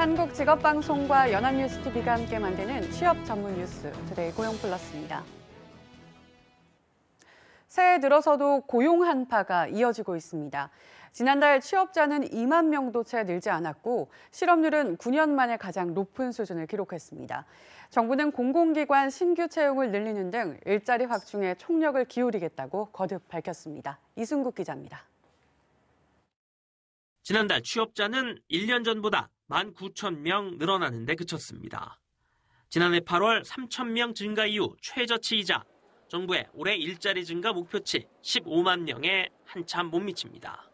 한국직업방송과 연합뉴스TV가 함께 만드는 취업 전문 뉴스 투데이 고용플러스입니다. 새해 들어서도 고용 한파가 이어지고 있습니다. 지난달 취업자는 2만 명도 채 늘지 않았고 실업률은 9년 만에 가장 높은 수준을 기록했습니다. 정부는 공공기관 신규 채용을 늘리는 등 일자리 확충에 총력을 기울이겠다고 거듭 밝혔습니다. 이순국 기자입니다. 지난달 취업자는 1년 전보다 19,000명 늘어나는 데 그쳤습니다. 지난해 8월 3,000명 증가 이후 최저치이자 정부의 올해 일자리 증가 목표치 15만 명에 한참 못 미칩니다.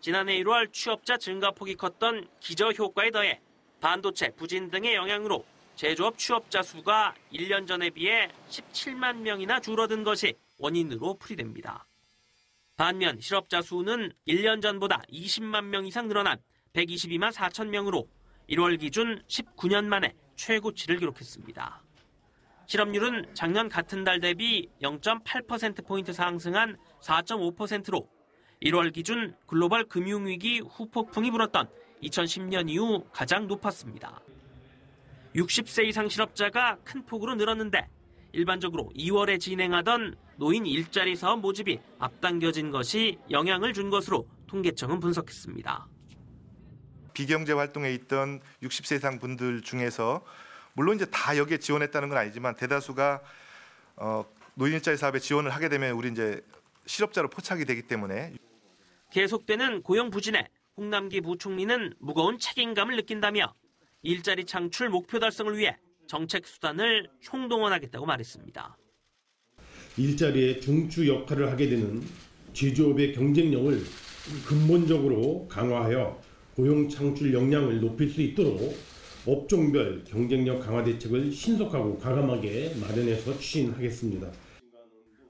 지난해 1월 취업자 증가폭이 컸던 기저효과에 더해 반도체 부진 등의 영향으로 제조업 취업자 수가 1년 전에 비해 17만 명이나 줄어든 것이 원인으로 풀이됩니다. 반면 실업자 수는 1년 전보다 20만 명 이상 늘어난 122만 4천 명으로 1월 기준 19년 만에 최고치를 기록했습니다. 실업률은 작년 같은 달 대비 0.8%포인트 상승한 4.5%로 1월 기준 글로벌 금융위기 후폭풍이 불었던 2010년 이후 가장 높았습니다. 60세 이상 실업자가 큰 폭으로 늘었는데 일반적으로 2월에 진행하던 노인 일자리 사업 모집이 앞당겨진 것이 영향을 준 것으로 통계청은 분석했습니다. 비경제 활동에 있던 60세 이상 분들 중에서 물론 이제 다 여기에 지원했다는 건 아니지만 대다수가 노인 일자리 사업에 지원을 하게 되면 우리 이제 실업자로 포착이 되기 때문에 계속되는 고용 부진에 홍남기 부총리는 무거운 책임감을 느낀다며 일자리 창출 목표 달성을 위해 정책 수단을 총동원하겠다고 말했습니다. 일자리의 중추 역할을 하게 되는 제조업의 경쟁력을 근본적으로 강화하여 고용 창출 역량을 높일 수 있도록 업종별 경쟁력 강화 대책을 신속하고 과감하게 마련해서 추진하겠습니다.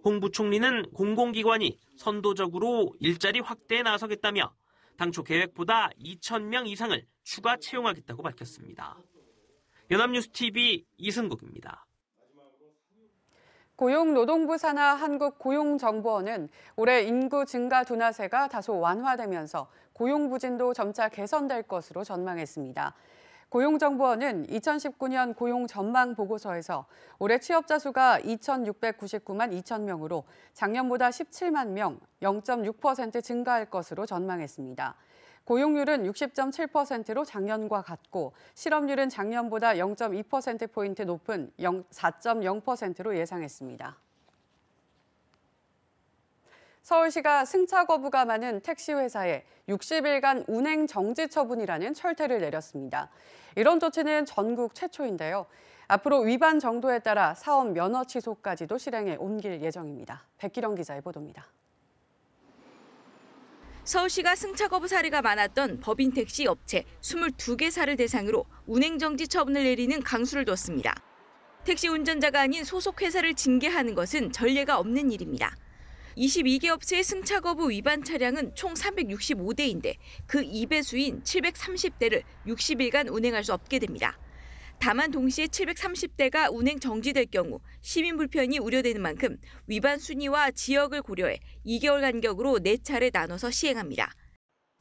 홍 부총리는 공공기관이 선도적으로 일자리 확대에 나서겠다며 당초 계획보다 2,000명 이상을 추가 채용하겠다고 밝혔습니다. 연합뉴스TV 이승국입니다. 고용노동부 산하 한국고용정보원은 올해 인구 증가 둔화세가 다소 완화되면서 고용 부진도 점차 개선될 것으로 전망했습니다. 고용정보원은 2019년 고용 전망 보고서에서 올해 취업자 수가 2,699만 2천 명으로 작년보다 17만 명, 0.6% 증가할 것으로 전망했습니다. 고용률은 60.7%로 작년과 같고 실업률은 작년보다 0.2%포인트 높은 4.0%로 예상했습니다. 서울시가 승차 거부가 많은 택시회사에 60일간 운행 정지 처분이라는 철퇴를 내렸습니다. 이런 조치는 전국 최초인데요. 앞으로 위반 정도에 따라 사업 면허 취소까지도 실행에 옮길 예정입니다. 백기령 기자의 보도입니다. 서울시가 승차 거부 사례가 많았던 법인 택시 업체 22개사를 대상으로 운행 정지 처분을 내리는 강수를 뒀습니다. 택시 운전자가 아닌 소속 회사를 징계하는 것은 전례가 없는 일입니다. 22개 업체의 승차 거부 위반 차량은 총 365대인데 그 2배수인 730대를 60일간 운행할 수 없게 됩니다. 다만 동시에 730대가 운행 정지될 경우 시민 불편이 우려되는 만큼 위반 순위와 지역을 고려해 2개월 간격으로 4차례 나눠서 시행합니다.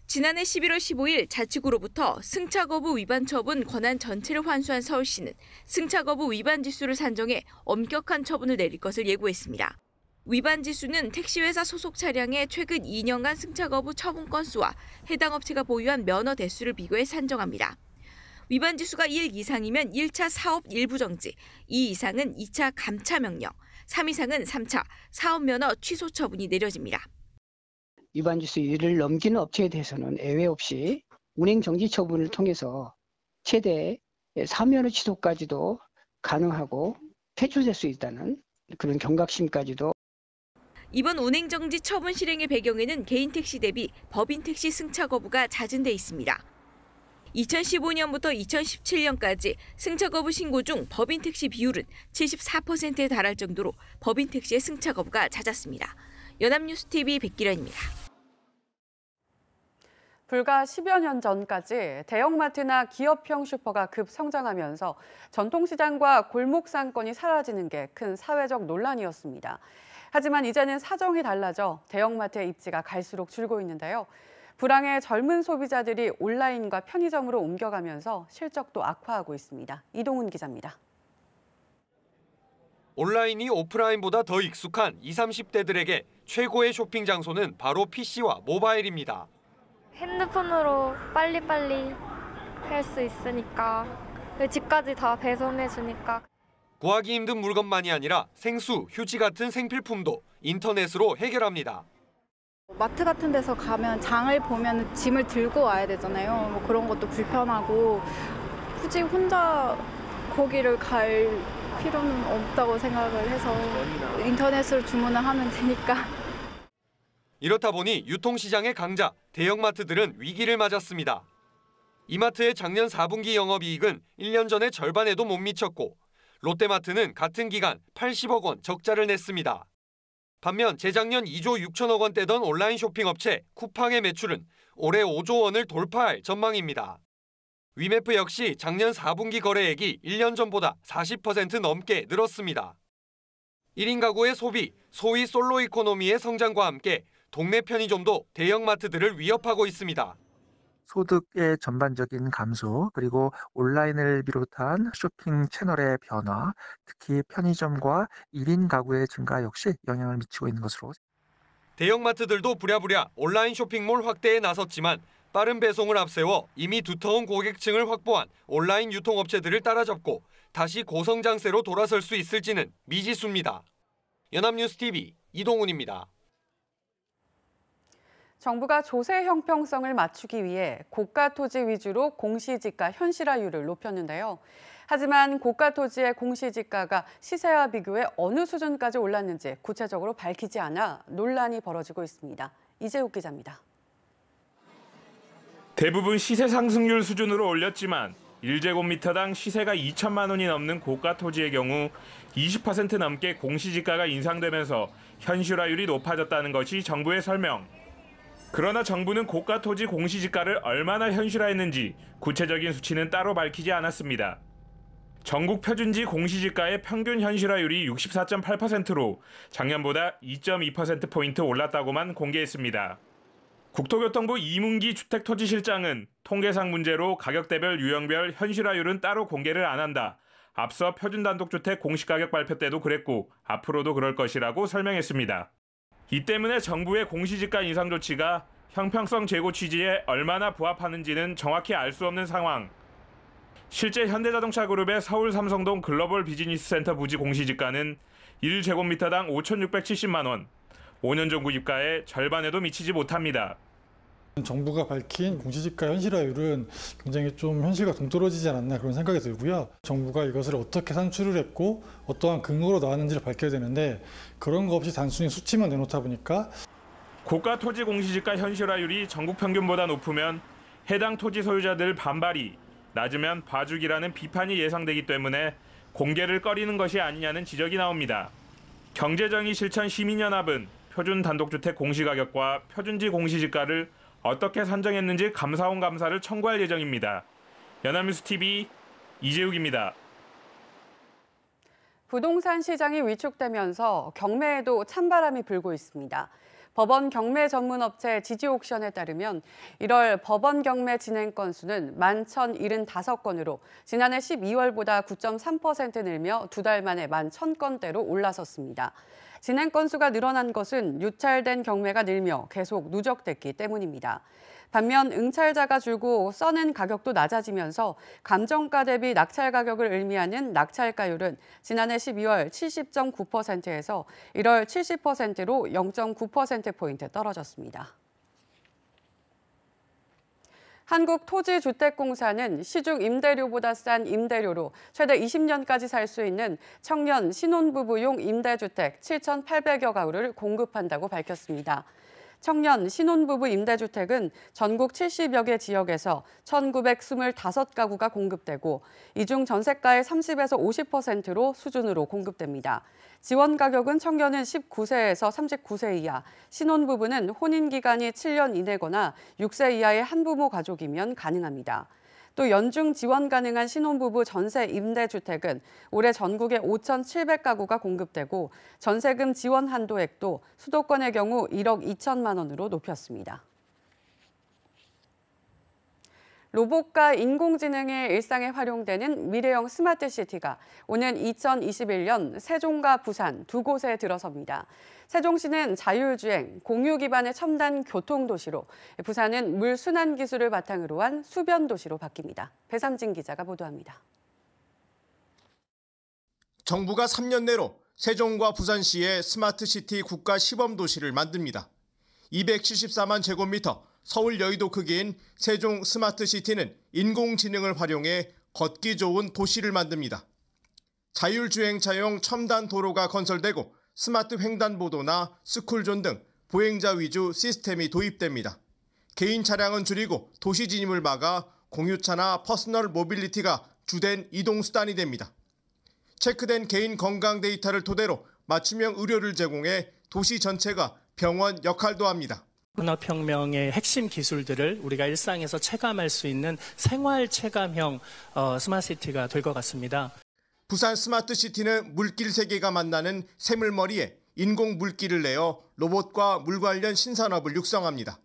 지난해 11월 15일 자치구로부터 승차 거부 위반 처분 권한 전체를 환수한 서울시는 승차 거부 위반 지수를 산정해 엄격한 처분을 내릴 것을 예고했습니다. 위반 지수는 택시회사 소속 차량의 최근 2년간 승차 거부 처분 건수와 해당 업체가 보유한 면허 대수를 비교해 산정합니다. 위반 지수가 1 이상이면 1차 사업 일부 정지, 2 이상은 2차 감차 명령, 3 이상은 3차 사업 면허 취소 처분이 내려집니다. 위반 지수 1을 넘기는 업체에 대해서는 예외 없이 운행 정지 처분을 통해서 최대 사면허 취소까지도 가능하고 퇴출될 수 있다는 그런 경각심까지도. 이번 운행 정지 처분 실행의 배경에는 개인 택시 대비 법인 택시 승차 거부가 잦은 데 있습니다. 2015년부터 2017년까지 승차 거부 신고 중 법인 택시 비율은 74%에 달할 정도로 법인 택시의 승차 거부가 잦았습니다. 연합뉴스TV 백기련입니다. 불과 10여 년 전까지 대형마트나 기업형 슈퍼가 급성장하면서 전통시장과 골목 상권이 사라지는 게 큰 사회적 논란이었습니다. 하지만 이제는 사정이 달라져 대형마트의 입지가 갈수록 줄고 있는데요. 불황에 젊은 소비자들이 온라인과 편의점으로 옮겨가면서 실적도 악화하고 있습니다. 이동훈 기자입니다. 온라인이 오프라인보다 더 익숙한 20, 30대들에게 최고의 쇼핑 장소는 바로 PC와 모바일입니다. 핸드폰으로 빨리빨리 할 수 있으니까 집까지 다 배송해 주니까. 구하기 힘든 물건만이 아니라 생수, 휴지 같은 생필품도 인터넷으로 해결합니다. 마트 같은 데서 가면 장을 보면 짐을 들고 와야 되잖아요. 뭐 그런 것도 불편하고 굳이 혼자 거기를 갈 필요는 없다고 생각을 해서 인터넷으로 주문을 하면 되니까. 이렇다 보니 유통시장의 강자, 대형마트들은 위기를 맞았습니다. 이마트의 작년 4분기 영업이익은 1년 전의 절반에도 못 미쳤고 롯데마트는 같은 기간 80억 원 적자를 냈습니다. 반면 재작년 2조 6천억 원대던 온라인 쇼핑 업체 쿠팡의 매출은 올해 5조 원을 돌파할 전망입니다. 위메프 역시 작년 4분기 거래액이 1년 전보다 40% 넘게 늘었습니다. 1인 가구의 소비, 소위 솔로 이코노미의 성장과 함께 동네 편의점도 대형마트들을 위협하고 있습니다. 소득의 전반적인 감소, 그리고 온라인을 비롯한 쇼핑 채널의 변화, 특히 편의점과 1인 가구의 증가 역시 영향을 미치고 있는 것으로. 대형마트들도 부랴부랴 온라인 쇼핑몰 확대에 나섰지만 빠른 배송을 앞세워 이미 두터운 고객층을 확보한 온라인 유통업체들을 따라잡고 다시 고성장세로 돌아설 수 있을지는 미지수입니다. 연합뉴스TV 이동훈입니다. 정부가 조세 형평성을 맞추기 위해 고가 토지 위주로 공시지가 현실화율을 높였는데요. 하지만 고가 토지의 공시지가가 시세와 비교해 어느 수준까지 올랐는지 구체적으로 밝히지 않아 논란이 벌어지고 있습니다. 이재욱 기자입니다. 대부분 시세 상승률 수준으로 올렸지만 1제곱미터당 시세가 2천만 원이 넘는 고가 토지의 경우 20% 넘게 공시지가가 인상되면서 현실화율이 높아졌다는 것이 정부의 설명. 그러나 정부는 고가 토지 공시지가를 얼마나 현실화했는지 구체적인 수치는 따로 밝히지 않았습니다. 전국 표준지 공시지가의 평균 현실화율이 64.8%로 작년보다 2.2%포인트 올랐다고만 공개했습니다. 국토교통부 이문기 주택토지실장은 통계상 문제로 가격대별 유형별 현실화율은 따로 공개를 안 한다. 앞서 표준단독주택 공시가격 발표 때도 그랬고 앞으로도 그럴 것이라고 설명했습니다. 이 때문에 정부의 공시지가 인상 조치가 형평성 제고 취지에 얼마나 부합하는지는 정확히 알 수 없는 상황. 실제 현대자동차 그룹의 서울 삼성동 글로벌 비즈니스센터 부지 공시지가는 1제곱미터당 5,670만 원, 5년 전 구입가의 절반에도 미치지 못합니다. 정부가 밝힌 공시지가 현실화율은 굉장히 좀 현실과 동떨어지지 않았나 그런 생각이 들고요. 정부가 이것을 어떻게 산출을 했고 어떠한 근거로 나왔는지를 밝혀야 되는데 그런 거 없이 단순히 수치만 내놓다 보니까 고가 토지 공시지가 현실화율이 전국 평균보다 높으면 해당 토지 소유자들 반발이, 낮으면 봐주기라는 비판이 예상되기 때문에 공개를 꺼리는 것이 아니냐는 지적이 나옵니다. 경제정의 실천 시민연합은 표준 단독주택 공시가격과 표준지 공시지가를 어떻게 산정했는지 감사원 감사를 청구할 예정입니다. 연합뉴스TV 이재욱입니다. 부동산 시장이 위축되면서 경매에도 찬바람이 불고 있습니다. 법원 경매 전문업체 지지옥션에 따르면 1월 법원 경매 진행 건수는 11,075건으로 지난해 12월보다 9.3% 늘며 2달 만에 11,000건대로 올라섰습니다. 진행 건수가 늘어난 것은 유찰된 경매가 늘며 계속 누적됐기 때문입니다. 반면 응찰자가 줄고 써낸 가격도 낮아지면서 감정가 대비 낙찰 가격을 의미하는 낙찰가율은 지난해 12월 70.9%에서 1월 70%로 0.9%포인트 떨어졌습니다. 한국토지주택공사는 시중 임대료보다 싼 임대료로 최대 20년까지 살 수 있는 청년 신혼부부용 임대주택 7,800여 가구를 공급한다고 밝혔습니다. 청년 신혼부부 임대주택은 전국 70여 개 지역에서 1,925가구가 공급되고 이 중 전세가의 30에서 50%로 수준으로 공급됩니다. 지원 가격은 청년은 19세에서 39세 이하, 신혼부부는 혼인기간이 7년 이내거나 6세 이하의 한부모 가족이면 가능합니다. 또 연중 지원 가능한 신혼부부 전세 임대주택은 올해 전국에 5,700가구가 공급되고 전세금 지원 한도액도 수도권의 경우 1억 2천만 원으로 높였습니다. 로봇과 인공지능의 일상에 활용되는 미래형 스마트 시티가 오는 2021년 세종과 부산 두 곳에 들어섭니다. 세종시는 자율주행, 공유 기반의 첨단 교통도시로, 부산은 물순환 기술을 바탕으로 한 수변도시로 바뀝니다. 배삼진 기자가 보도합니다. 정부가 3년 내로 세종과 부산시에 스마트시티 국가 시범도시를 만듭니다. 274만 제곱미터, 서울 여의도 크기인 세종 스마트시티는 인공지능을 활용해 걷기 좋은 도시를 만듭니다. 자율주행차용 첨단 도로가 건설되고 스마트 횡단보도나 스쿨존 등 보행자 위주 시스템이 도입됩니다. 개인 차량은 줄이고 도시 진입을 막아 공유차나 퍼스널 모빌리티가 주된 이동수단이 됩니다. 체크된 개인 건강 데이터를 토대로 맞춤형 의료를 제공해 도시 전체가 병원 역할도 합니다. 산업혁명의 핵심 기술들을 우리가 일상에서 체감할 수 있는 생활 체감형 스마트시티가 될 것 같습니다. 부산 스마트시티는 물길 세계가 만나는 새물머리에 인공 물길을 내어 로봇과 물 관련 신산업을 육성합니다.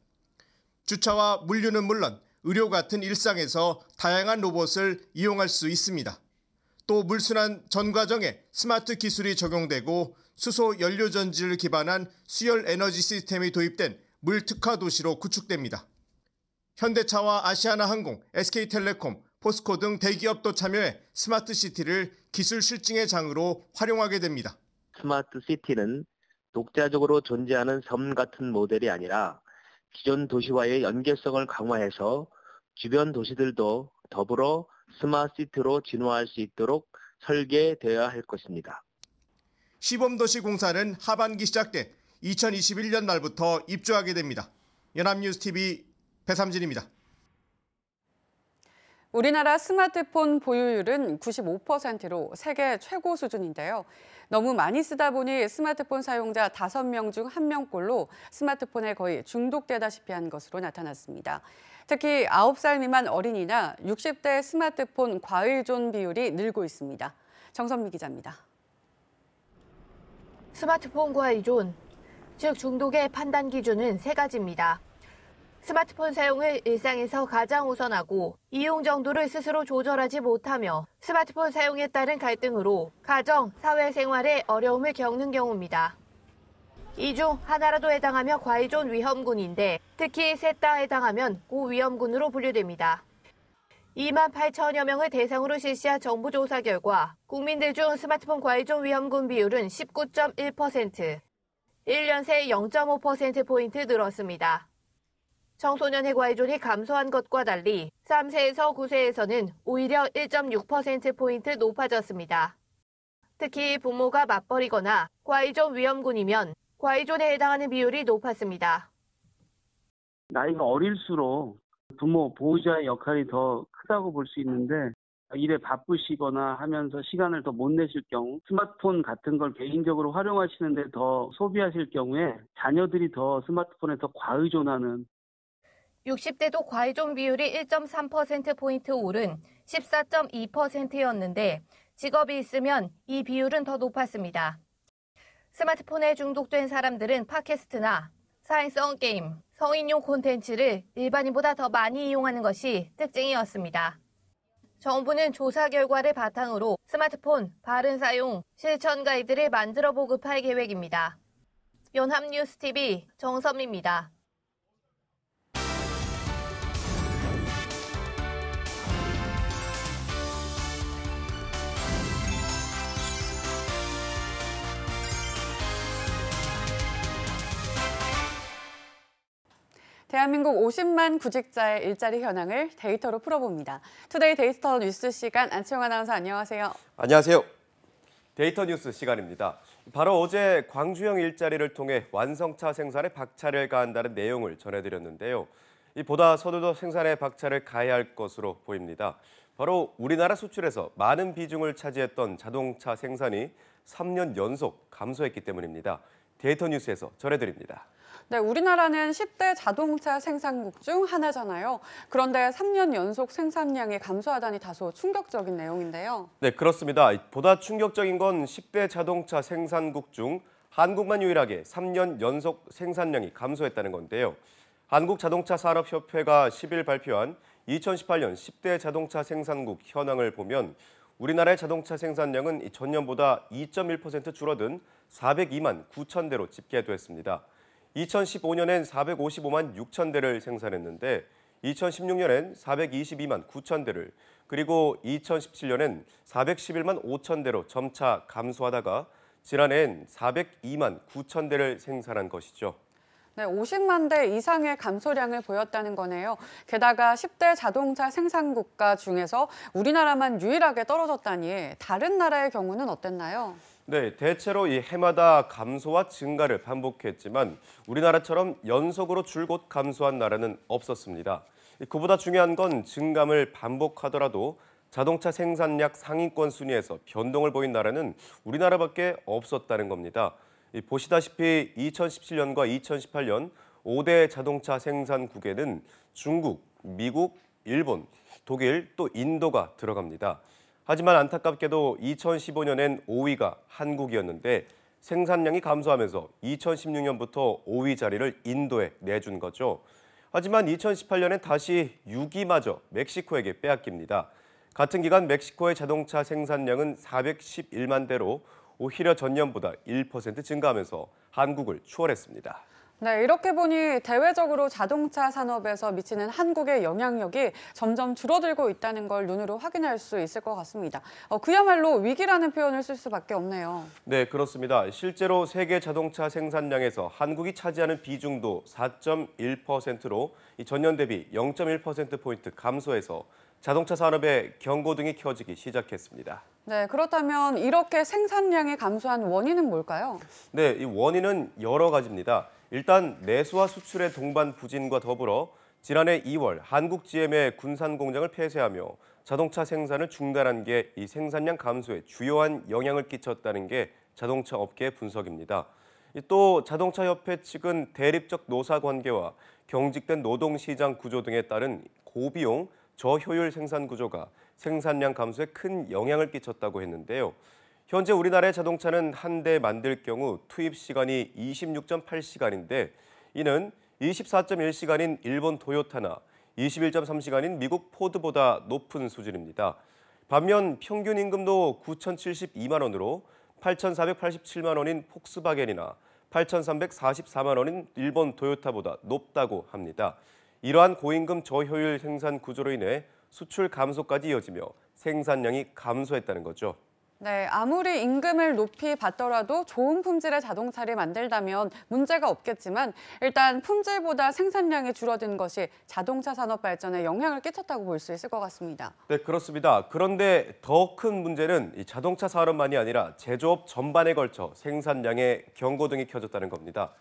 주차와 물류는 물론 의료 같은 일상에서 다양한 로봇을 이용할 수 있습니다. 또 물순환 전 과정에 스마트 기술이 적용되고 수소 연료 전지를 기반한 수열 에너지 시스템이 도입된 물 특화 도시로 구축됩니다. 현대차와 아시아나항공, SK텔레콤, 포스코 등 대기업도 참여해 스마트시티를 기술 실증의 장으로 활용하게 됩니다. 스마트시티는 독자적으로 존재하는 섬 같은 모델이 아니라 기존 도시와의 연계성을 강화해서 주변 도시들도 더불어 스마트시티로 진화할 수 있도록 설계되어야 할 것입니다. 시범도시 공사는 하반기 시작돼 2021년 말부터 입주하게 됩니다. 연합뉴스TV 배삼진입니다. 우리나라 스마트폰 보유율은 95%로 세계 최고 수준인데요. 너무 많이 쓰다 보니 스마트폰 사용자 5명 중 1명꼴로 스마트폰에 거의 중독되다시피 한 것으로 나타났습니다. 특히 9살 미만 어린이나 60대 스마트폰 과의존 비율이 늘고 있습니다. 정선미 기자입니다. 스마트폰 과의존, 즉 중독의 판단 기준은 3가지입니다. 스마트폰 사용을 일상에서 가장 우선하고 이용 정도를 스스로 조절하지 못하며 스마트폰 사용에 따른 갈등으로 가정, 사회생활에 어려움을 겪는 경우입니다. 이 중 하나라도 해당하면 과의존 위험군인데 특히 셋 다 해당하면 고위험군으로 분류됩니다. 2만 8천여 명을 대상으로 실시한 정부 조사 결과 국민들 중 스마트폰 과의존 위험군 비율은 19.1%, 1년 새 0.5%포인트 늘었습니다. 청소년의 과의존이 감소한 것과 달리 3세에서 9세에서는 오히려 1.6%포인트 높아졌습니다. 특히 부모가 맞벌이거나 과의존 위험군이면 과의존에 해당하는 비율이 높았습니다. 나이가 어릴수록 부모, 보호자의 역할이 더 크다고 볼 수 있는데 일에 바쁘시거나 하면서 시간을 더 못 내실 경우 스마트폰 같은 걸 개인적으로 활용하시는데 더 소비하실 경우에 자녀들이 더 스마트폰에 더 과의존하는 60대도 과의존 비율이 1.3%포인트 오른 14.2%였는데 직업이 있으면 이 비율은 더 높았습니다. 스마트폰에 중독된 사람들은 팟캐스트나 사행성 게임, 성인용 콘텐츠를 일반인보다 더 많이 이용하는 것이 특징이었습니다. 정부는 조사 결과를 바탕으로 스마트폰 바른 사용 실천 가이드를 만들어 보급할 계획입니다. 연합뉴스TV 정선미입니다. 대한민국 50만 구직자의 일자리 현황을 데이터로 풀어봅니다. 투데이 데이터 뉴스 시간, 안치홍 아나운서 안녕하세요. 안녕하세요. 데이터 뉴스 시간입니다. 바로 어제 광주형 일자리를 통해 완성차 생산에 박차를 가한다는 내용을 전해드렸는데요. 보다 서둘러 생산에 박차를 가해야 할 것으로 보입니다. 바로 우리나라 수출에서 많은 비중을 차지했던 자동차 생산이 3년 연속 감소했기 때문입니다. 데이터 뉴스에서 전해드립니다. 네, 우리나라는 10대 자동차 생산국 중 하나잖아요. 그런데 3년 연속 생산량이 감소하다니 다소 충격적인 내용인데요. 네, 그렇습니다. 보다 충격적인 건 10대 자동차 생산국 중 한국만 유일하게 3년 연속 생산량이 감소했다는 건데요. 한국자동차산업협회가 10일 발표한 2018년 10대 자동차 생산국 현황을 보면 우리나라의 자동차 생산량은 전년보다 2.1% 줄어든 402만 9천 대로 집계됐습니다. 2015년엔 455만 6천 대를 생산했는데 2016년엔 422만 9천 대를, 그리고 2017년엔 411만 5천 대로 점차 감소하다가 지난해엔 402만 9천 대를 생산한 것이죠. 네, 50만 대 이상의 감소량을 보였다는 거네요. 게다가 10대 자동차 생산국가 중에서 우리나라만 유일하게 떨어졌다니 다른 나라의 경우는 어땠나요? 네, 대체로 이 해마다 감소와 증가를 반복했지만 우리나라처럼 연속으로 줄곧 감소한 나라는 없었습니다. 그보다 중요한 건 증감을 반복하더라도 자동차 생산량 상위권 순위에서 변동을 보인 나라는 우리나라밖에 없었다는 겁니다. 보시다시피 2017년과 2018년 5대 자동차 생산국에는 중국, 미국, 일본, 독일, 또 인도가 들어갑니다. 하지만 안타깝게도 2015년엔 5위가 한국이었는데 생산량이 감소하면서 2016년부터 5위 자리를 인도에 내준 거죠. 하지만 2018년엔 다시 6위마저 멕시코에게 빼앗깁니다. 같은 기간 멕시코의 자동차 생산량은 411만 대로 오히려 전년보다 1% 증가하면서 한국을 추월했습니다. 네, 이렇게 보니 대외적으로 자동차 산업에서 미치는 한국의 영향력이 점점 줄어들고 있다는 걸 눈으로 확인할 수 있을 것 같습니다. 그야말로 위기라는 표현을 쓸 수밖에 없네요. 네, 그렇습니다. 실제로 세계 자동차 생산량에서 한국이 차지하는 비중도 4.1%로 전년 대비 0.1%포인트 감소해서 자동차 산업에 경고등이 켜지기 시작했습니다. 네, 그렇다면 이렇게 생산량이 감소한 원인은 뭘까요? 네, 이 원인은 여러 가지입니다. 일단 내수와 수출의 동반 부진과 더불어 지난해 2월 한국 GM의 군산 공장을 폐쇄하며 자동차 생산을 중단한 게 이 생산량 감소에 주요한 영향을 끼쳤다는 게 자동차 업계의 분석입니다. 또 자동차 협회 측은 대립적 노사 관계와 경직된 노동시장 구조 등에 따른 고비용 저효율 생산 구조가 생산량 감소에 큰 영향을 끼쳤다고 했는데요. 현재 우리나라의 자동차는 한 대 만들 경우 투입 시간이 26.8시간인데 이는 24.1시간인 일본 토요타나 21.3시간인 미국 포드보다 높은 수준입니다. 반면 평균 임금도 9,072만 원으로 8,487만 원인 폭스바겐이나 8,344만 원인 일본 토요타보다 높다고 합니다. 이러한 고임금 저효율 생산 구조로 인해 수출 감소까지 이어지며 생산량이 감소했다는 거죠. 네, 아무리 임금을 높이 받더라도 좋은 품질의 자동차를 만들다면 문제가 없겠지만 일단 품질보다 생산량이 줄어든 것이 자동차 산업 발전에 영향을 끼쳤다고 볼 수 있을 것 같습니다. 네, 그렇습니다. 그런데 더 큰 문제는 이 자동차 산업만이 아니라 제조업 전반에 걸쳐 생산량에 경고등이 켜졌다는 겁니다.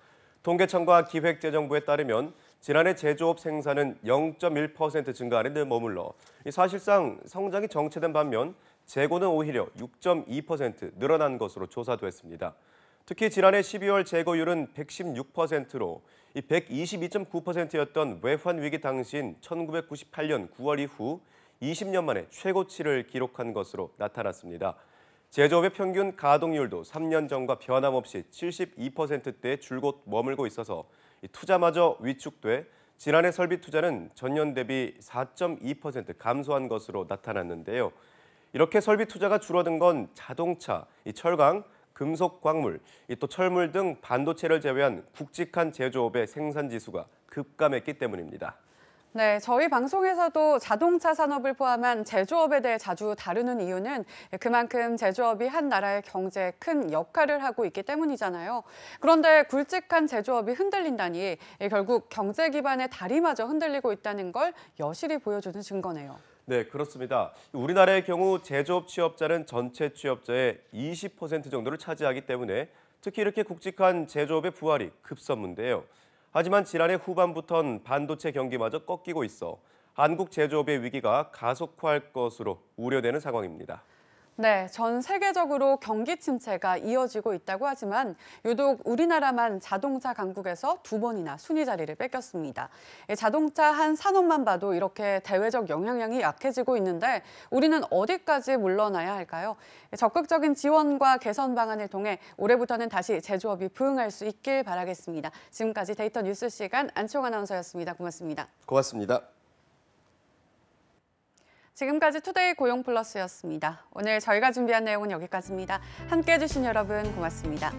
통계청과 기획재정부에 따르면 지난해 제조업 생산은 0.1% 증가하는 데 머물러 사실상 성장이 정체된 반면 재고는 오히려 6.2% 늘어난 것으로 조사됐습니다. 특히 지난해 12월 재고율은 116%로 122.9%였던 외환 위기 당시인 1998년 9월 이후 20년 만에 최고치를 기록한 것으로 나타났습니다. 제조업의 평균 가동률도 3년 전과 변함없이 72%대에 줄곧 머물고 있어서 투자마저 위축돼 지난해 설비 투자는 전년 대비 4.2% 감소한 것으로 나타났는데요. 이렇게 설비 투자가 줄어든 건 자동차, 철강, 금속 광물, 또 철물 등 반도체를 제외한 굵직한 제조업의 생산 지수가 급감했기 때문입니다. 네, 저희 방송에서도 자동차 산업을 포함한 제조업에 대해 자주 다루는 이유는 그만큼 제조업이 한 나라의 경제에 큰 역할을 하고 있기 때문이잖아요. 그런데 굵직한 제조업이 흔들린다니 결국 경제 기반의 다리마저 흔들리고 있다는 걸 여실히 보여주는 증거네요. 네, 그렇습니다. 우리나라의 경우 제조업 취업자는 전체 취업자의 20% 정도를 차지하기 때문에 특히 이렇게 굵직한 제조업의 부활이 급선무인데요. 하지만 지난해 후반부터는 반도체 경기마저 꺾이고 있어 한국 제조업의 위기가 가속화할 것으로 우려되는 상황입니다. 네, 전 세계적으로 경기 침체가 이어지고 있다고 하지만 유독 우리나라만 자동차 강국에서 2번이나 순위 자리를 뺏겼습니다. 자동차 한 산업만 봐도 이렇게 대외적 영향력이 약해지고 있는데 우리는 어디까지 물러나야 할까요? 적극적인 지원과 개선 방안을 통해 올해부터는 다시 제조업이 부흥할 수 있길 바라겠습니다. 지금까지 데이터 뉴스 시간 안치홍 아나운서였습니다. 고맙습니다. 고맙습니다. 지금까지 투데이 고용 플러스였습니다. 오늘 저희가 준비한 내용은 여기까지입니다. 함께해 주신 여러분 고맙습니다.